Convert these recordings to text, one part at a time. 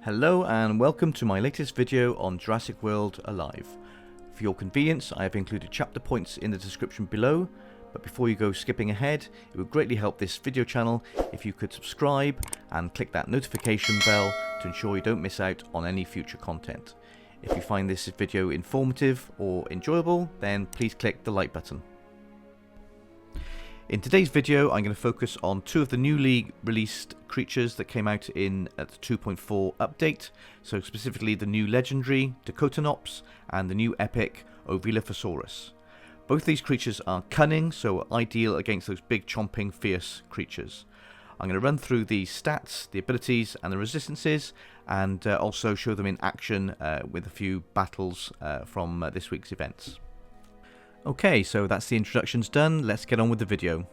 Hello and welcome to my latest video on Jurassic World Alive. For your convenience, I have included chapter points in the description below, but before you go skipping ahead, it would greatly help this video channel if you could subscribe and click that notification bell to ensure you don't miss out on any future content. If you find this video informative or enjoyable, then please click the like button. In today's video, I'm going to focus on two of the newly released creatures that came out in the 2.4 update, so specifically the new legendary Dakotanops and the new epic Ovilophosaurus. Both these creatures are cunning, so ideal against those big chomping fierce creatures. I'm going to run through the stats, the abilities and the resistances, and also show them in action with a few battles from this week's events. Okay, so that's the introductions done. Let's get on with the video.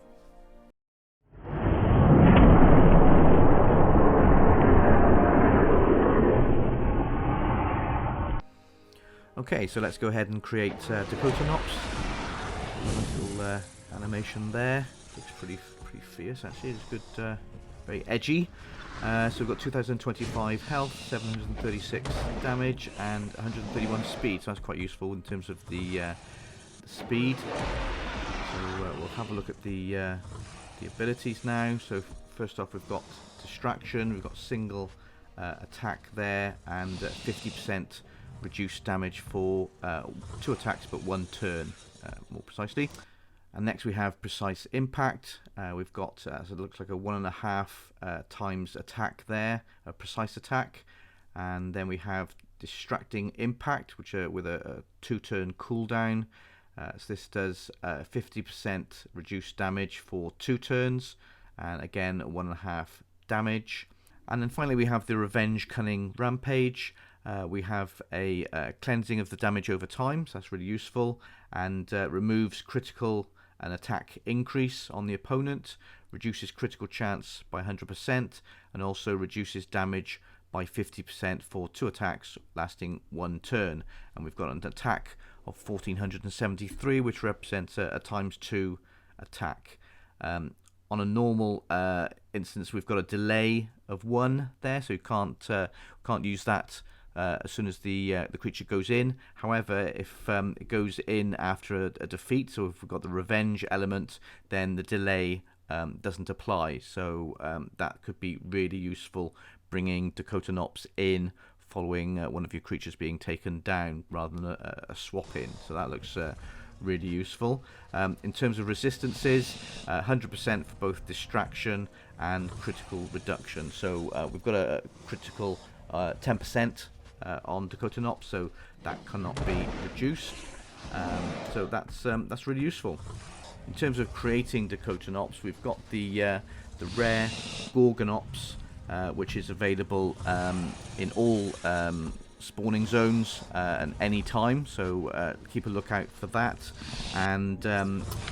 Okay, so let's go ahead and create Dakotanops. Nice little animation there. Looks pretty fierce actually. It's good, very edgy. So we've got 2025 health, 736 damage, and 131 speed. So that's quite useful in terms of the speed. So we'll have a look at the abilities now. So first off, we've got distraction, we've got single attack there, and 50% reduced damage for 2 attacks but 1 turn, more precisely. And next we have precise impact. We've got so it looks like a 1.5 times attack there, a precise attack, and then we have distracting impact, which with a 2-turn cooldown. So this does 50% reduced damage for 2 turns, and again 1.5 damage. And then finally we have the Revenge Cunning Rampage. We have a cleansing of the damage over time, so that's really useful, and removes critical and attack increase on the opponent, reduces critical chance by 100%, and also reduces damage by 50% for 2 attacks lasting 1 turn. And we've got an attack of 1473, which represents a ×2 attack. On a normal instance, we've got a delay of 1 there, so you can't use that as soon as the creature goes in. However, if it goes in after a defeat, so if we've got the revenge element, then the delay doesn't apply. So that could be really useful, bringing Dakotanops in following one of your creatures being taken down rather than a swap in. So that looks really useful. In terms of resistances, 100% for both distraction and critical reduction. So we've got a critical 10% on Dakotanops, so that cannot be reduced. So that's really useful. In terms of creating Dakotanops, we've got the rare Gorgonops, which is available in all spawning zones at any time, so keep a lookout for that. And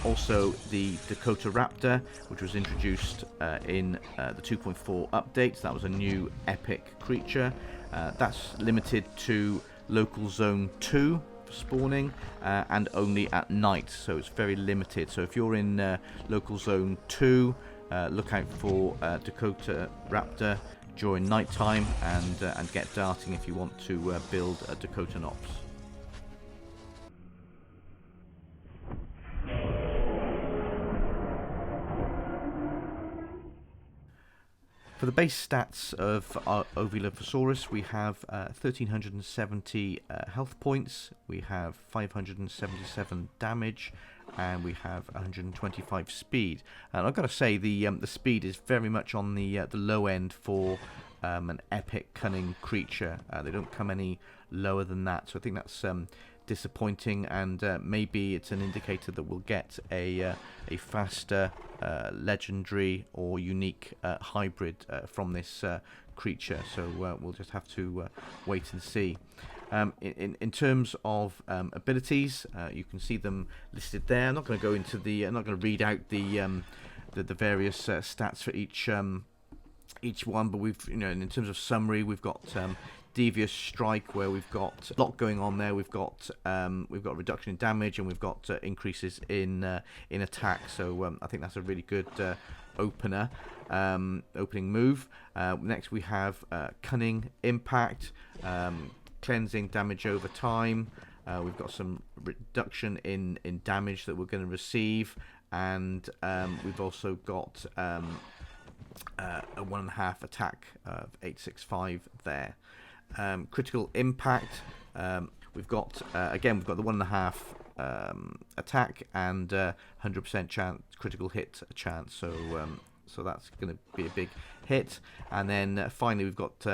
also the Dakotaraptor, which was introduced in the 2.4 update. So that was a new epic creature. That's limited to local zone 2 for spawning, and only at night, so it's very limited. So if you're in local zone 2, look out for Dakotaraptor during night time, and get darting if you want to build a Dakotanops. For the base stats of our Ovilophosaurus, we have 1370 health points, we have 577 damage, and we have 125 speed. And I've got to say, the speed is very much on the low end for an epic cunning creature. They don't come any lower than that, so I think that's disappointing, and maybe it's an indicator that we'll get a faster legendary or unique hybrid from this creature. So we'll just have to wait and see. In terms of abilities, you can see them listed there. I'm not going to go into I'm not going to read out the various stats for each one, but we've, in terms of summary, we've got Devious Strike, where we've got a lot going on there. We've got reduction in damage, and we've got increases in attack. So I think that's a really good opener, opening move. Next we have Cunning Impact, cleansing damage over time. We've got some reduction in damage that we're going to receive, and we've also got a 1.5 attack of 865 there. Critical Impact, we've got again, we've got the 1.5 attack and 100% chance critical hit chance, so that's going to be a big hit. And then finally we've got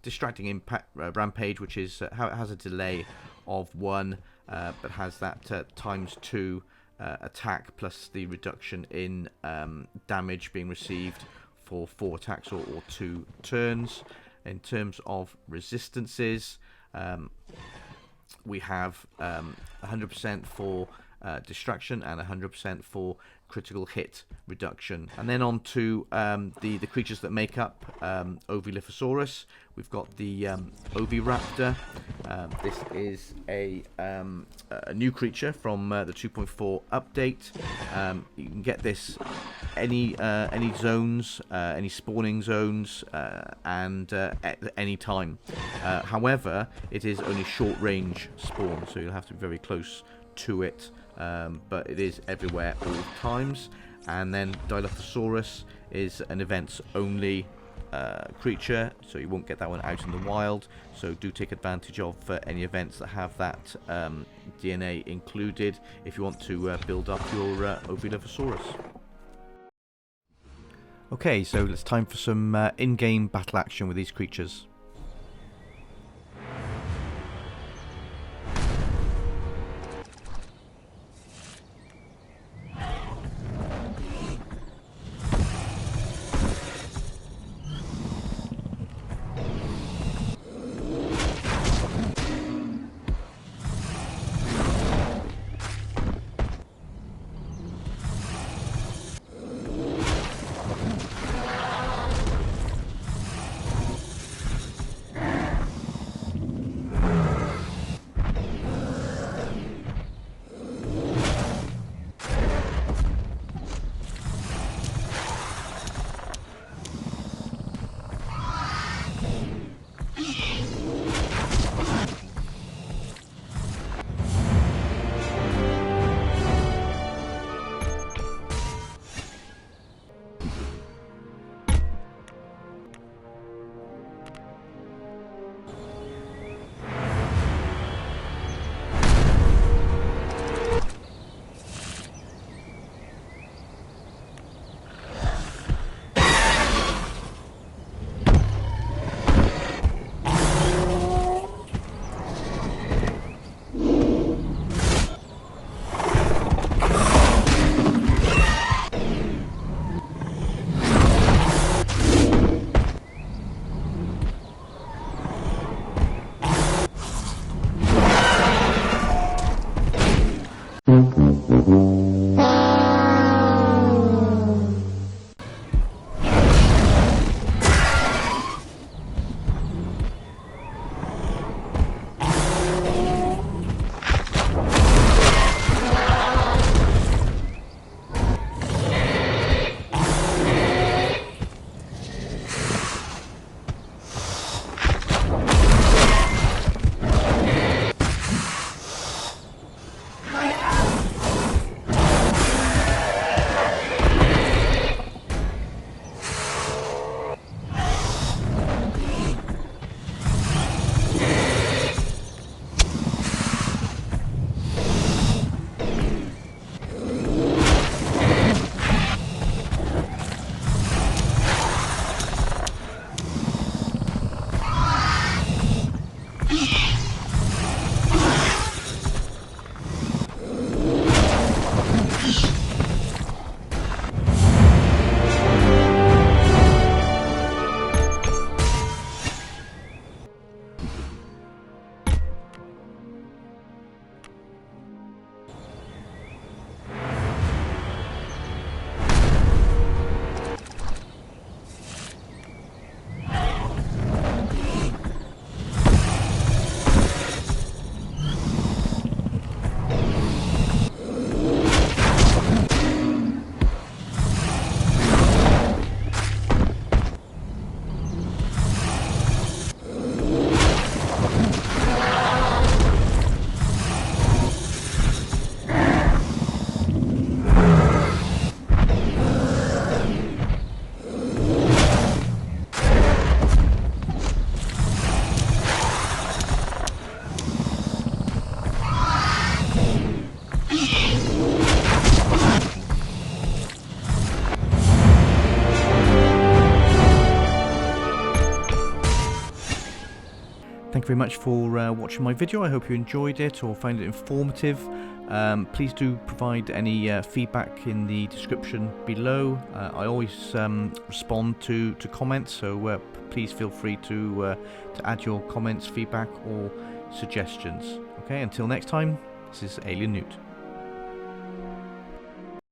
Distracting Impact Rampage, which is how it has a delay of 1, but has that ×2 attack plus the reduction in damage being received for 4 attacks or 2 turns. In terms of resistances, we have 100% for distraction and 100% for critical hit reduction. And then on to the creatures that make up Ovilophosaurus. We've got the Oviraptor. This is a new creature from the 2.4 update. You can get this any zones, any spawning zones, and at any time. However, it is only short range spawn, so you'll have to be very close to it, but it is everywhere all times. And then Dilophosaurus is an events only creature, so you won't get that one out in the wild, so do take advantage of any events that have that DNA included if you want to build up your Ovilophosaurus. Okay, so it's time for some in-game battle action with these creatures. very much for watching my video. I hope you enjoyed it or found it informative. Please do provide any feedback in the description below. I always respond to comments, so please feel free to add your comments, feedback or suggestions. Okay, until next time, this is Alien Newt.